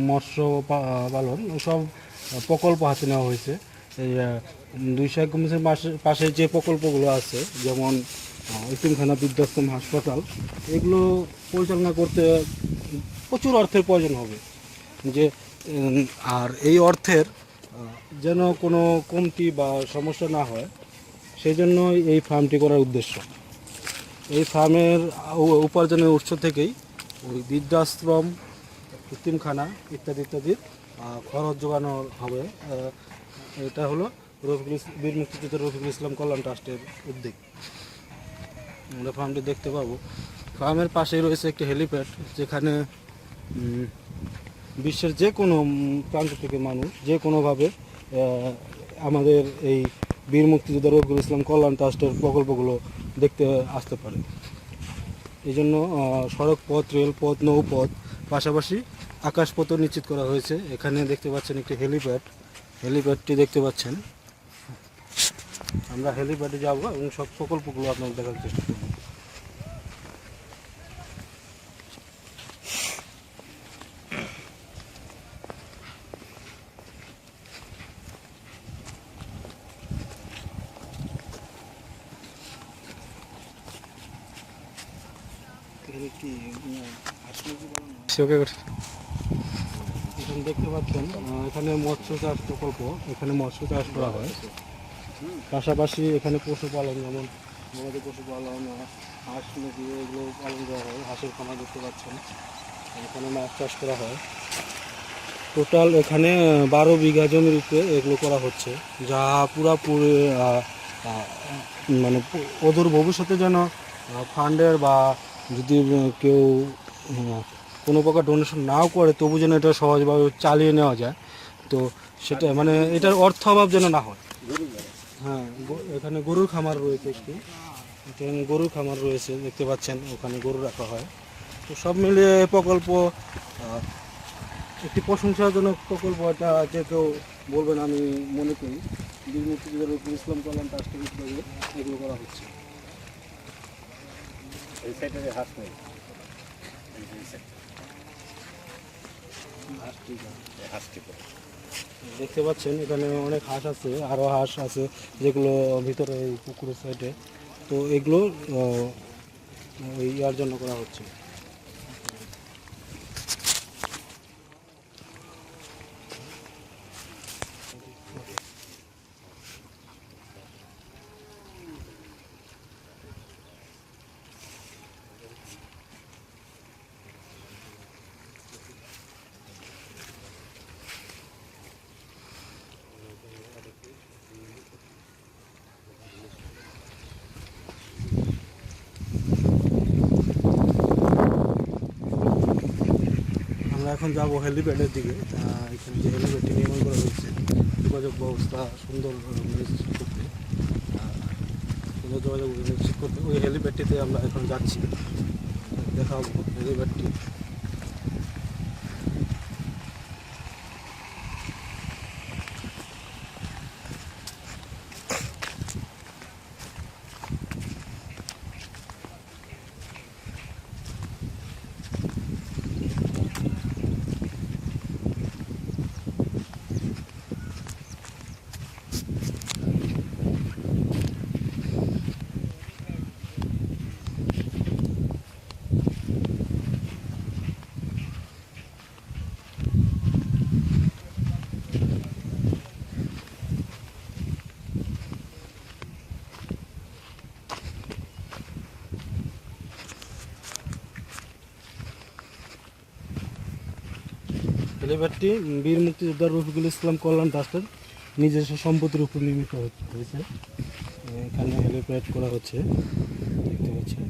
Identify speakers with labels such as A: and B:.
A: মৎস্য পালন সব প্রকল্প হাতে নেওয়া হয়েছে। এই 201 কমিশনের পাশে যে প্রকল্পগুলো আছে, যেমন এতিমখানা, বৃদ্ধাশ্রম, হাসপাতাল, এগুলো পরিচালনা করতে প্রচুর অর্থের প্রয়োজন হবে। যে আর এই অর্থের যেন কোনো কমতি বা সমস্যা না হয়, সেই জন্য এই ফার্মটি করার উদ্দেশ্য। এই ফার্মের উপার্জনের উৎস থেকেই ওই বৃদ্ধাশ্রম, এতিমখানা ইত্যাদি ইত্যাদির খরচ জোগানো হবে। এটা হলো বীর মুক্তিযোদ্ধা রফিকুল ইসলাম কল্যাণ ট্রাস্টের উদ্যোগ। আমরা ফার্মটি দেখতে পাবো। ফার্মের পাশেই রয়েছে একটি হেলিপ্যাড, যেখানে বিশ্বের যে কোনো প্রান্ত থেকে মানুষ যে কোনোভাবে আমাদের এই বীর মুক্তিযোদ্ধা রফিকুল ইসলাম কল্যাণ ট্রাস্টের প্রকল্পগুলো দেখতে আসতে পারে। এই জন্য সড়ক পথ, রেলপথ, নৌপথ, পাশাপাশি আকাশপথও নিশ্চিত করা হয়েছে। এখানে দেখতে পাচ্ছেন একটি হেলিপ্যাডটি দেখতে পাচ্ছেন। আমরা হেলিপ্যাডে যাব এবং সব প্রকল্পগুলো আপনাদের দেখার চেষ্টা করব। এখানে দেখতে পাচ্ছেন এখানে মৎস্য চাষ প্রকল্প, এখানে মৎস্য চাষ করা হয়। পাশাপাশি এখানে পশুপালন, যেমন আমাদের পশুপালন, হাঁস, মুরগি, এগুলো পালন করা হয়। হাঁসের খামার দেখতে পাচ্ছেন, এখানে মাছ চাষ করা হয়। টোটাল এখানে 12 বিঘা জমির উপরে এগুলো করা হচ্ছে, যা পুরাপুরি মানে অদূর ভবিষ্যতে যেন ফান্ডের বা যদি কেউ কোনো প্রকার ডোনেশন নাও করে, তবু যেন এটা সহজভাবে চালিয়ে নেওয়া যায়। তো সেটা মানে এটার অর্থ অভাব যেন না হয়। হ্যাঁ, এখানে গরুর খামার রয়েছে একটি, এখানে গরুর খামার রয়েছে দেখতে পাচ্ছেন, ওখানে গরু রাখা হয়। তো সব মিলিয়ে প্রকল্প একটি প্রশংসাজনক প্রকল্প। এটা যে কেউ বলবেন, আমি মনে করি বীর মুক্তিযোদ্ধা রফিকুল ইসলাম কল্যাণ ট্রাস্টের উদ্যোগে এগুলো করা হচ্ছে।
B: এই সাইডে হাঁস নেই,
A: দেখতে পাচ্ছেন এখানে অনেক হাঁস আছে, আরও হাঁস আছে যেগুলো ভিতরে এই পুকুরের সাইডে। তো এগুলো ইয়ার জন্য করা হচ্ছে। আমরা এখন যাব হেলিপ্যাডের দিকে। এখানে যে হেলিপ্যাডটি নির্মাণ করা হয়েছে, যোগাযোগ ব্যবস্থা সুন্দর নিশ্চিত করতে, সুন্দর যোগাযোগ নিশ্চিত করতে, ওই হেলিপ্যাডটিতে আমরা এখন যাচ্ছি। দেখাবো হেলিপ্যাডটি। হেলিপ্যাডটি বীর মুক্তিযোদ্ধা রফিকুল ইসলাম কল্যাণ ট্রাস্টের নিজস্ব সম্পত্তির উপর নির্মিত হয়েছে। এখানে হেলিপ্যাড করা হচ্ছে দেখতে পাচ্ছেন।